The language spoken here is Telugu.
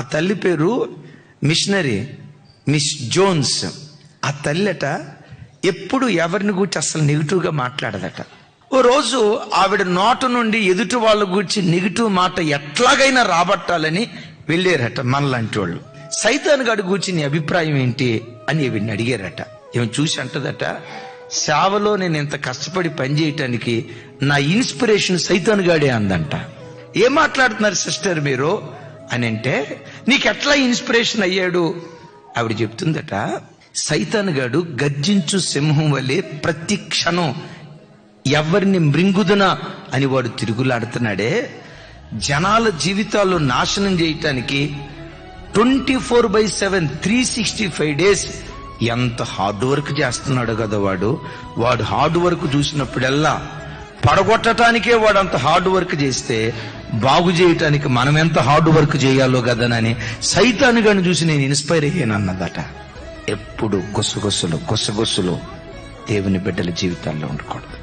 ఆ తల్లి పేరు మిషనరీ మిస్ జోన్స్. ఆ తల్లట ఎప్పుడు ఎవరిని గురించి అసలు నెగిటివ్గా మాట్లాడదట. ఓ రోజు ఆవిడ నోట నుండి ఎదుటి వాళ్ళ గురించి నెగిటివ్ మాట ఎట్లాగైనా రాబట్టాలని వెళ్ళారట మనలాంటి వాళ్ళు. సైతాన్ గాడి గురించి నీ అభిప్రాయం ఏంటి అని వీడిని అడిగారట. ఏమి చూసి అంటదట, సేవలో నేను ఇంత కష్టపడి పనిచేయటానికి నా ఇన్స్పిరేషన్ సైతాన్ గాడే అందంట. ఏం మాట్లాడుతున్నారు సిస్టర్ మీరు అని అంటే, నీకెట్లా ఇన్స్పిరేషన్ అయ్యాడు? ఆవిడ చెప్తుందట, సైతాన్ గాడు గర్జించు సింహం వలె ప్రతి క్షణం ఎవరిని మృంగుదునా అని వాడు తిరుగులాడుతున్నాడే. జనాల జీవితాల్లో నాశనం చేయటానికి 24/7 365 days ఎంత హార్డ్ వర్క్ చేస్తున్నాడు కదా వాడు హార్డ్ వర్క్ చూసినప్పుడల్లా పడగొట్టడానికే వాడు అంత హార్డ్ వర్క్ చేస్తే బాగు చేయటానికి మనం ఎంత హార్డ్ వర్క్ చేయాలో కదనని సైతాను గాని చూసి నేను ఇన్స్పైర్ అయ్యాను అన్నదట. ఎప్పుడు గుసగుసలు దేవుని బిడ్డల జీవితాల్లో ఉండకూడదు.